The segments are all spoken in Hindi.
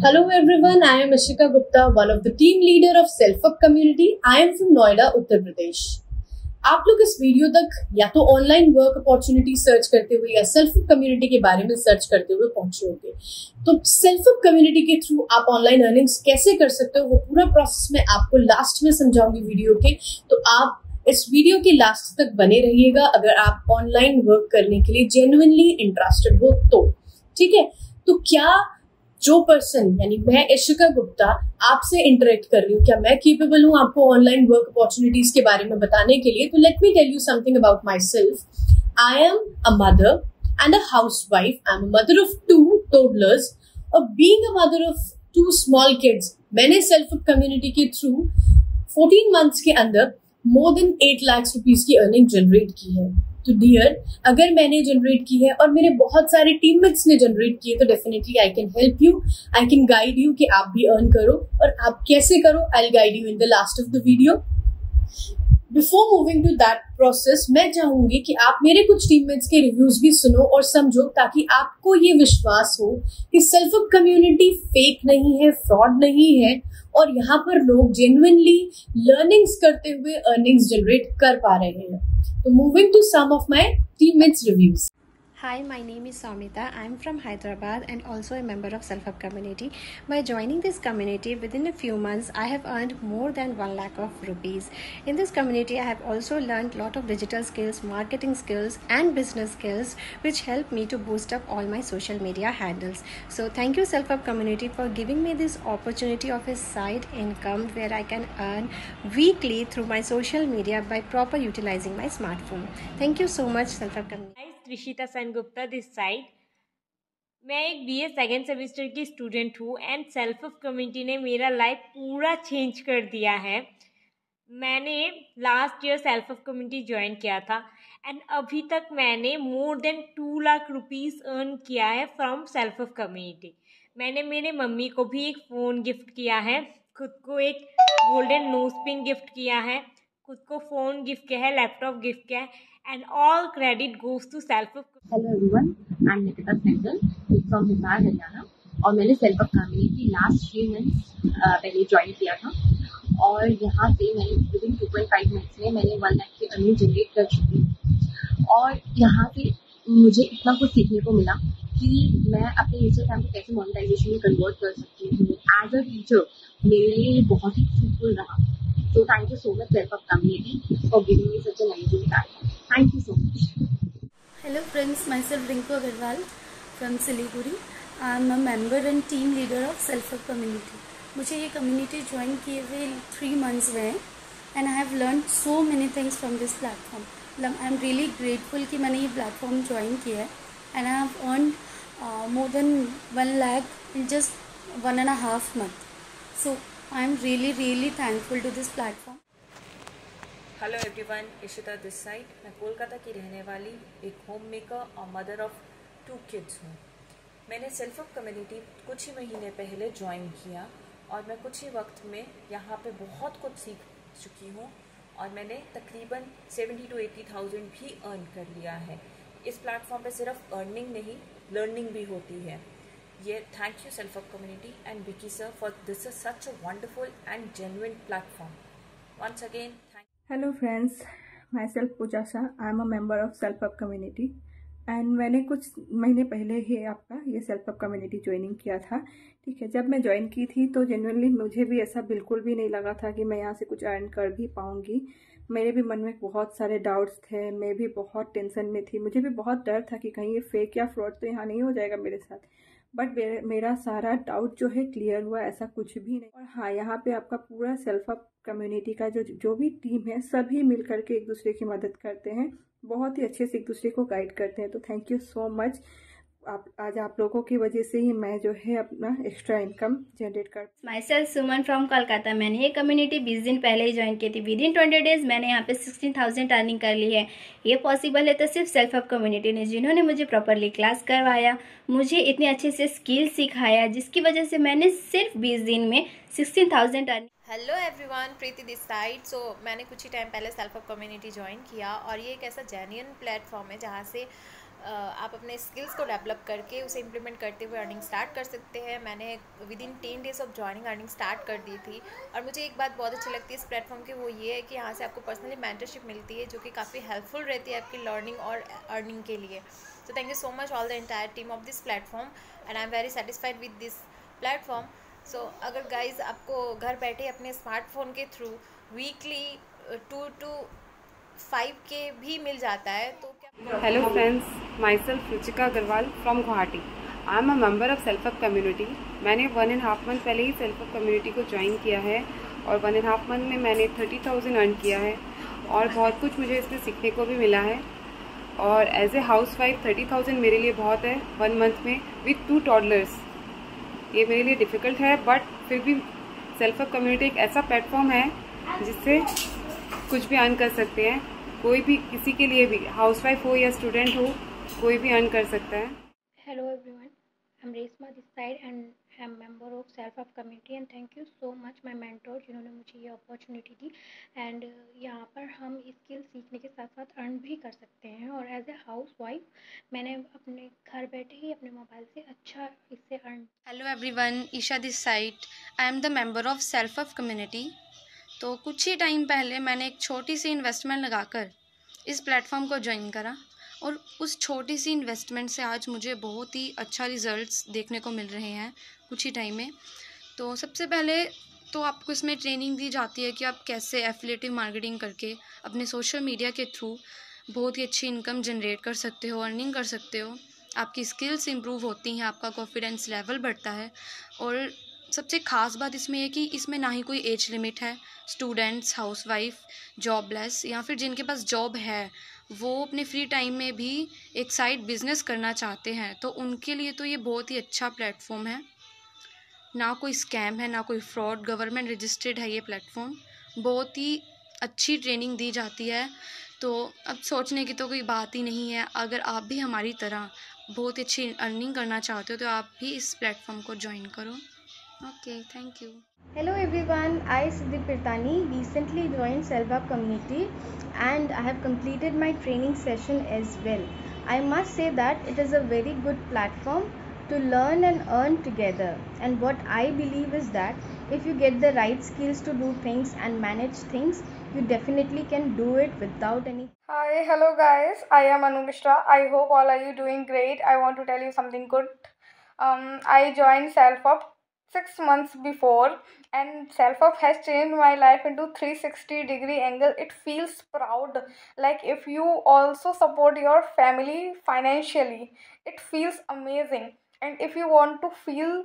Hello everyone, I am Ishika Gupta, one of the team leader of Self Up community. I am from Noida, Uttar Pradesh. आप लोग इस वीडियो तक या तो ऑनलाइन वर्क अपॉर्चुनिटी सर्च करते हुए या सेल्फ अप कम्युनिटी के बारे में सर्च करते हुए पहुंचे होंगे। तो सेल्फ अप कम्युनिटी के थ्रू आप ऑनलाइन अर्निंग्स कैसे कर सकते हो वो पूरा प्रोसेस मैं आपको लास्ट में समझाऊंगी वीडियो के। तो आप इस वीडियो के लास्ट तक बने रहिएगा अगर आप ऑनलाइन वर्क करने के लिए जेन्युइनली इंटरेस्टेड हो तो। ठीक है, तो क्या जो पर्सन यानी मैं इशिका गुप्ता आपसे इंटरेक्ट कर रही हूँ, क्या मैं केपेबल हूँ आपको ऑनलाइन वर्क अपॉर्चुनिटीज के बारे में बताने के लिए? तो let me tell you something about myself. I am a mother and a housewife. I am a mother of 2 toddlers और being a mother of 2 small kids मैंने सेल्फ अप कम्युनिटी के थ्रू 14 मंथ्स के अंदर मोर देन 8 लाख रुपीज की अर्निंग जनरेट की है। तो डियर, अगर मैंने जनरेट की है और मेरे बहुत सारे टीममेट्स ने जनरेट की है तो definitely I can help you, I can guide you कि आप भी अर्न करो। और आप कैसे करो, I will guide you in the last of the video. Before moving to that process, मैं चाहूंगी कि आप मेरे कुछ टीममेट्स के रिव्यूज भी सुनो और समझो, ताकि आपको ये विश्वास हो कि सेल्फ अप कम्युनिटी फेक नहीं है, फ्रॉड नहीं है और यहाँ पर लोग जेन्युइनली लर्निंग्स करते हुए अर्निंग्स जनरेट कर पा रहे हैं। तो moving to some of my teammates' reviews. Hi, my name is Samita. I'm from Hyderabad and also a member of Self Up community. By joining this community within a few months, I have earned more than 1 lakh of rupees. In this community, I have also learned a lot of digital skills, marketing skills and business skills which help me to boost up all my social media handles. So thank you Self Up community for giving me this opportunity of a side income where I can earn weekly through my social media by proper utilizing my smartphone. Thank you so much Self Up community. Trishita Sengupta this side. मैं एक बीए सेकेंड सेमेस्टर की स्टूडेंट हूँ एंड सेल्फ अप कम्युनिटी ने मेरा लाइफ पूरा चेंज कर दिया है। मैंने last year self up community join किया था एंड अभी तक मैंने more than 2 lakh rupees earn किया है फ्रॉम सेल्फ अप कम्युनिटी। मैंने मेरे मम्मी को भी एक फ़ोन गिफ्ट किया है, खुद को एक गोल्डन नोज पिन गिफ्ट किया है, खुद को फ़ोन गिफ्ट किया है, लैपटॉप गिफ्ट किया है and all credit goes to self up. Hello everyone, I'm Nikita Sehgal from Hisar, Haryana और मैंने self up community last 3 months पहले ज्वाइन किया था और यहाँ से मैंने विदिन 2.5 मंथ्स में मैंने 1 लाख की अर्निंग जनरेट कर चुकी हूँ। और यहाँ से मुझे इतना कुछ सीखने को मिला कि मैं अपने यूजर टाइम को कैसे मोनेटाइजेशन में कन्वर्ट कर सकती हूँ। एज अ टीचर मेरे लिए ये बहुत ही फ्रूटफुल रहा। So thank you so much Self Up community for giving me such an amazing platform. Thank you so much. Hello friends, myself Rinku Agarwal from Siliguri. I am a member and team leader of Self Up community. मुझे ये कम्युनिटी ज्वाइन किए हुए 3 months हुए हैं and I have learn so many things from this platform. मतलब आई एम रियली ग्रेटफुल कि मैंने ये प्लेटफॉर्म ज्वाइन किया है and I have earn more than 1 lakh in just 1.5 months. So I am really thankful to this platform. Hello everyone, Ishita this side. मैं कोलकाता की रहने वाली एक होम मेकर और मदर ऑफ 2 किड्स हूँ। मैंने सेल्फ अप कम्युनिटी कुछ ही महीने पहले ज्वाइन किया और मैं कुछ ही वक्त में यहाँ पे बहुत कुछ सीख चुकी हूँ और मैंने तकरीबन 70 to 80,000 भी अर्न कर लिया है। इस प्लेटफॉर्म पे सिर्फ अर्निंग नहीं, लर्निंग भी होती है। ये thank you self up community and Vicky sir for this is such a wonderful and genuine platform. Once again thank. Hello friends, myself Pooja Shah. I am a member of self up community and मैंने कुछ महीने पहले ही आपका ये सेल्फ अप कम्युनिटी ज्वाइनिंग किया था। ठीक है, जब मैं ज्वाइन की थी तो जेन्युइनली मुझे भी ऐसा बिल्कुल भी नहीं लगा था कि मैं यहाँ से कुछ अर्न कर भी पाऊँगी। मेरे भी मन में बहुत सारे डाउट्स थे, मैं भी बहुत टेंशन में थी, मुझे भी बहुत डर था कि कहीं ये फेक या फ्रॉड तो यहाँ नहीं हो जाएगा मेरे साथ। बट मेरा सारा डाउट जो है क्लियर हुआ, ऐसा कुछ भी नहीं। और हाँ, यहाँ पे आपका पूरा सेल्फ अप कम्युनिटी का जो भी टीम है सभी मिल करके एक दूसरे की मदद करते हैं, बहुत ही अच्छे से एक दूसरे को गाइड करते हैं। तो थैंक यू सो मच। आज आप लोगों की वजह से ही मैं जो है अपना एक्स्ट्रा इनकम जनरेट कर। My self Suman from Kolkata. मैंने ये कम्युनिटी 20 दिन पहले ही ज्वाइन की थी। विद इन 20 days मैंने यहाँ पे 16,000 अर्निंग कर ली है। ये पॉसिबल है तो सिर्फ सेल्फ अप कम्युनिटी ने, जिन्होंने मुझे प्रॉपरली क्लास करवाया, मुझे इतने अच्छे से स्किल सिखाया, जिसकी वजह से मैंने सिर्फ 20 दिन में 16,000 earning. Hello everyone, Preeti this side. So मैंने कुछ ही टाइम पहले सेल्फ अप कम्युनिटी ज्वाइन किया और ये एक ऐसा जेन्युइन प्लेटफॉर्म है जहाँ से आप अपने स्किल्स को डेवलप करके उसे इम्प्लीमेंट करते हुए अर्निंग स्टार्ट कर सकते हैं। मैंने with in 10 days of joining earning start कर दी थी। और मुझे एक बात बहुत अच्छी लगती है इस प्लेटफॉर्म की, वो ये है कि यहाँ से आपको पर्सनली मेंटरशिप मिलती है जो कि काफ़ी हेल्पफुल रहती है आपकी लर्निंग और अर्निंग के लिए। So thank you so much all the entire team of this platform and I am very satisfied with this platform. So अगर गाइज आपको घर बैठे अपने स्मार्टफोन के थ्रू वीकली 2 to 5K भी मिल जाता है तो क्या। Hello friends, myself Ruchika Agarwal from Guwahati. I am a member of Self Up Community. मैंने 1.5 month पहले ही Self Up Community को ज्वाइन किया है और 1.5 month में मैंने 30,000 अर्न किया है और बहुत कुछ मुझे इसमें सीखने को भी मिला है। और एज ए हाउस वाइफ 30,000 मेरे लिए बहुत है 1 month में विथ 2 टॉडलर्स। ये मेरे लिए डिफ़िकल्ट है बट फिर भी सेल्फ अप कम्युनिटी एक ऐसा प्लेटफॉर्म है जिससे कुछ भी अर्न कर सकते हैं। कोई भी, किसी के लिए भी, हाउसवाइफ हो या स्टूडेंट हो, कोई भी अर्न कर सकता है। Hello everyone, I am Reshma this side and I M member of self up community and thank you so much my mentor जिन्होंने मुझे ये अपॉर्चुनिटी दी। एंड यहाँ पर हम स्किल सीखने के साथ साथ अर्न भी कर सकते हैं। और एज ए हाउस वाइफ मैंने अपने घर बैठे ही अपने मोबाइल से अच्छा इससे earn. Hello everyone, Isha this side, I am the member of self up community. तो कुछ ही टाइम पहले मैंने एक छोटी सी इन्वेस्टमेंट लगाकर इस प्लेटफॉर्म को ज्वाइन करा और उस छोटी सी इन्वेस्टमेंट से आज मुझे बहुत ही अच्छा रिजल्ट्स देखने को मिल रहे हैं कुछ ही टाइम में। तो सबसे पहले तो आपको इसमें ट्रेनिंग दी जाती है कि आप कैसे एफिलिएटिव मार्केटिंग करके अपने सोशल मीडिया के थ्रू बहुत ही अच्छी इनकम जनरेट कर सकते हो, अर्निंग कर सकते हो। आपकी स्किल्स इंप्रूव होती हैं, आपका कॉन्फिडेंस लेवल बढ़ता है। और सबसे ख़ास बात इसमें है कि इसमें ना ही कोई एज लिमिट है। स्टूडेंट्स, हाउसवाइफ, जॉबलेस या फिर जिनके पास जॉब है वो अपने फ्री टाइम में भी एक साइड बिजनेस करना चाहते हैं तो उनके लिए तो ये बहुत ही अच्छा प्लेटफॉर्म है। ना कोई स्कैम है, ना कोई फ्रॉड, गवर्नमेंट रजिस्टर्ड है ये प्लेटफॉर्म। बहुत ही अच्छी ट्रेनिंग दी जाती है। तो अब सोचने की तो कोई बात ही नहीं है। अगर आप भी हमारी तरह बहुत अच्छी अर्निंग करना चाहते हो तो आप भी इस प्लेटफॉर्म को ज्वाइन करो। Okay, thank you. Hello everyone, I Siddhi Pirtani recently joined Self Up Community and I have completed my training session as well. I must say that it is a very good platform to learn and earn together, and what I believe is that if you get the right skills to do things and manage things, you definitely can do it without any. Hi, hello guys, I am Anu Mishra. I hope all are you doing great. I want to tell you something good. I joined Self Up 6 months before and Self Up has changed my life into 360-degree angle. It feels proud, like if you also support your family financially, it feels amazing. And if you want to feel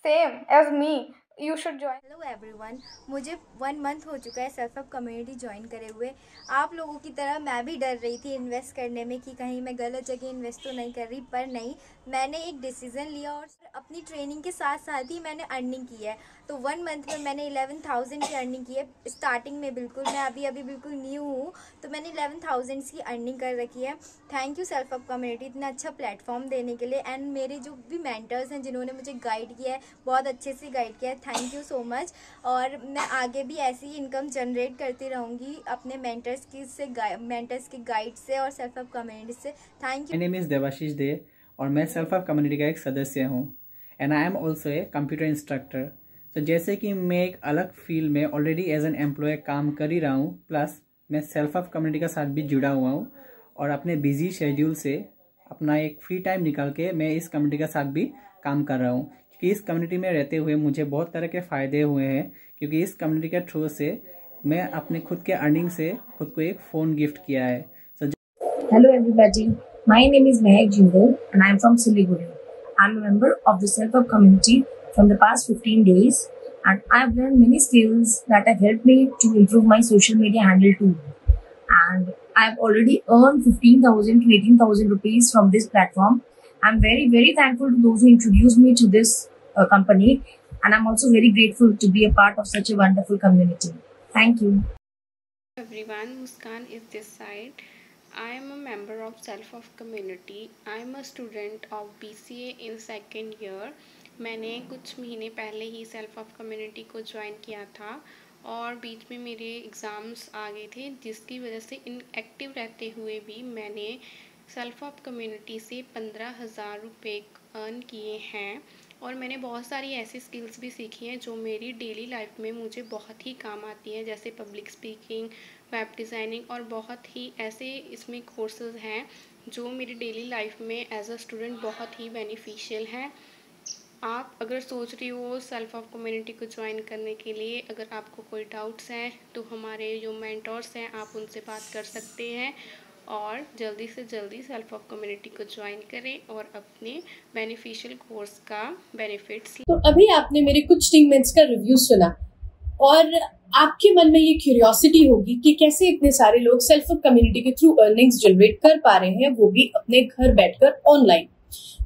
same as me, you should join. Hello everyone, मुझे 1 month हो चुका है सेल्फ अप कम्युनिटी ज्वाइन करे हुए। आप लोगों की तरह मैं भी डर रही थी इन्वेस्ट करने में कि कहीं मैं गलत जगह इन्वेस्ट तो नहीं कर रही, पर नहीं, मैंने एक डिसीज़न लिया और अपनी ट्रेनिंग के साथ साथ ही मैंने अर्निंग की है। तो 1 month में मैंने 11,000 की अर्निंग की है। स्टार्टिंग में बिल्कुल मैं अभी बिल्कुल न्यू हूँ तो मैंने 11,000 की अर्निंग कर रखी है। Thank you self up community इतना अच्छा प्लेटफॉर्म देने के लिए। एंड मेरे जो भी मेंटर्स हैं जिन्होंने मुझे गाइड किया है, बहुत अच्छे से गाइड किया है, थैंक यू सो मच। और मैं आगे भी ऐसी ही इनकम जनरेट करती रहूँगी अपने मेंटर्स की गाइड से और सेल्फ अप कम्युनिटी से। Thank you. My name is Devashish Dey और मैं सेल्फ अप कम्युनिटी का एक सदस्य हूँ and I am also a computer instructor. तो जैसे कि मैं एक अलग फील्ड में ऑलरेडी एज एन एम्प्लॉय काम कर ही रहा हूँ, प्लस मैं सेल्फ अप कम्युनिटी के साथ भी जुड़ा हुआ हूँ और अपने बिजी शेड्यूल से अपना एक फ्री टाइम निकाल के मैं इस कम्युनिटी के साथ भी काम कर रहा हूँ। क्योंकि इस कम्युनिटी में रहते हुए मुझे बहुत तरह के फ़ायदे हुए हैं, क्योंकि इस कम्युनिटी के थ्रू से मैं अपने खुद के अर्निंग से खुद को एक फ़ोन गिफ्ट किया है। Hello everybody, my name is Mahak Jindal and I am from Siliguri. I am a member of the Self Up community from the past 15 days and I have learned many skills that have helped me to improve my social media handle too. And I have already earned 15,000 to 18,000 rupees from this platform. I am very, very thankful to those who introduced me to this company, and I am also very grateful to be a part of such a wonderful community. Thank you. Everyone, Muskan is this side. I am a member of Self Up Community. I am a student of BCA in second year. मैंने कुछ महीने पहले ही सेल्फ अप कम्युनिटी को ज्वाइन किया था और बीच में मेरे एग्ज़ाम्स आ गए थे, जिसकी वजह से इनएक्टिव रहते हुए भी मैंने सेल्फ ऑफ कम्युनिटी से 15,000 रुपये अर्न किए हैं और मैंने बहुत सारी ऐसी स्किल्स भी सीखी हैं जो मेरी डेली लाइफ में मुझे बहुत ही काम आती हैं, जैसे पब्लिक स्पीकिंग, वेब डिज़ाइनिंग और बहुत ही ऐसे इसमें कोर्सेज हैं जो मेरी डेली लाइफ में एज अ स्टूडेंट बहुत ही बेनिफिशियल हैं। आप अगर सोच रही हो सेल्फ ऑफ कम्युनिटी को ज्वाइन करने के लिए, अगर आपको कोई डाउट्स हैं तो हमारे जो मेंटर्स हैं आप उनसे बात कर सकते हैं और जल्दी से जल्दी सेल्फ ऑफ कम्युनिटी को ज्वाइन करें और अपने बेनिफिशियल कोर्स का बेनिफिट्स। तो अभी आपने मेरे कुछ टीममेट्स का रिव्यू सुना और आपके मन में ये क्यूरियोसिटी होगी कि कैसे इतने सारे लोग सेल्फ ऑफ कम्युनिटी के थ्रू अर्निंग्स जनरेट कर पा रहे हैं, वो भी अपने घर बैठकर ऑनलाइन।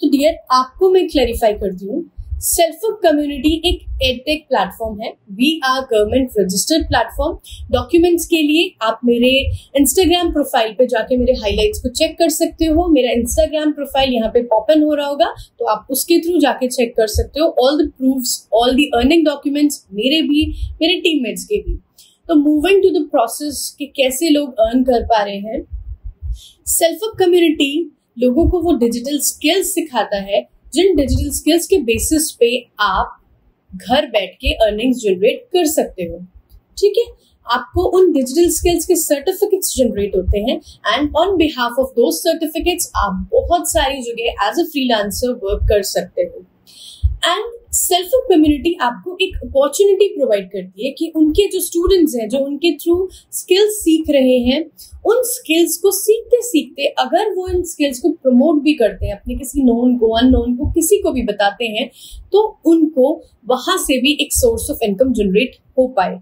तो डियर, आपको मैं क्लैरिफाई करती हूँ, सेल्फ ऑफ कम्युनिटी एक एडटेक प्लेटफॉर्म है। We are government registered platform. Documents के लिए आप मेरे इंस्टाग्राम प्रोफाइल पे जाके मेरे हाइलाइट्स को चेक कर सकते हो। मेरा इंस्टाग्राम प्रोफाइल यहाँ पे पॉपअप हो रहा होगा, तो आप उसके थ्रू जाके चेक कर सकते हो all the proofs, all the earning documents, मेरे भी, मेरे टीममेट्स के भी। तो मूविंग टू द प्रोसेस कि कैसे लोग अर्न कर पा रहे हैं। सेल्फ ऑफ कम्युनिटी लोगों को वो डिजिटल स्किल्स सिखाता है जिन डिजिटल स्किल्स के बेसिस पे आप घर बैठ के अर्निंग्स जनरेट कर सकते हो। ठीक है, आपको उन डिजिटल स्किल्स के सर्टिफिकेट्स जनरेट होते हैं and on behalf of those certificates आप बहुत सारी जगह एज अ फ्रीलांसर वर्क कर सकते हो। एंड सेल्फ ऑफ कम्युनिटी आपको एक अपॉर्चुनिटी प्रोवाइड करती है कि उनके जो स्टूडेंट्स हैं जो उनके थ्रू स्किल्स सीख रहे हैं, उन स्किल्स को सीखते सीखते अगर वो इन स्किल्स को प्रमोट भी करते हैं, अपने किसी नोन को, अननोन को, किसी को भी बताते हैं, तो उनको वहां से भी एक सोर्स ऑफ इनकम जनरेट हो पाए।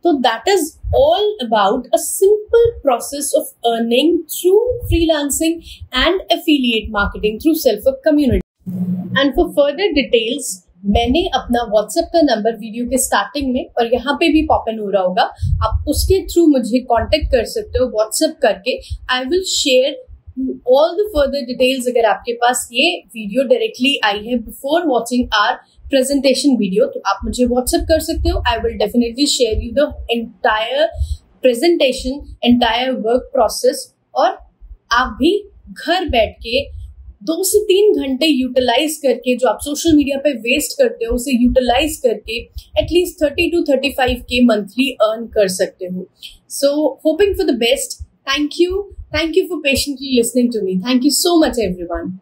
तो that is all about a simple process of earning through freelancing and affiliate marketing through self of community. And for further details मैंने अपना व्हाट्सएप का नंबर वीडियो के स्टार्टिंग में और यहाँ पे भी पॉपअप हो रहा होगा, आप उसके थ्रू मुझे कांटेक्ट कर सकते हो व्हाट्सएप करके। I will share all the further details अगर आपके पास ये वीडियो डायरेक्टली आई है before watching our presentation video, तो आप मुझे व्हाट्सएप कर सकते हो। I will definitely share you the entire presentation, entire work process, और आप भी घर बैठ के 2 से 3 घंटे यूटिलाइज करके जो आप सोशल मीडिया पे वेस्ट करते हो उसे यूटिलाइज करके at least 30 to 35K monthly earn कर सकते हो। So hoping for the best. Thank you for patiently listening to me. Thank you so much everyone.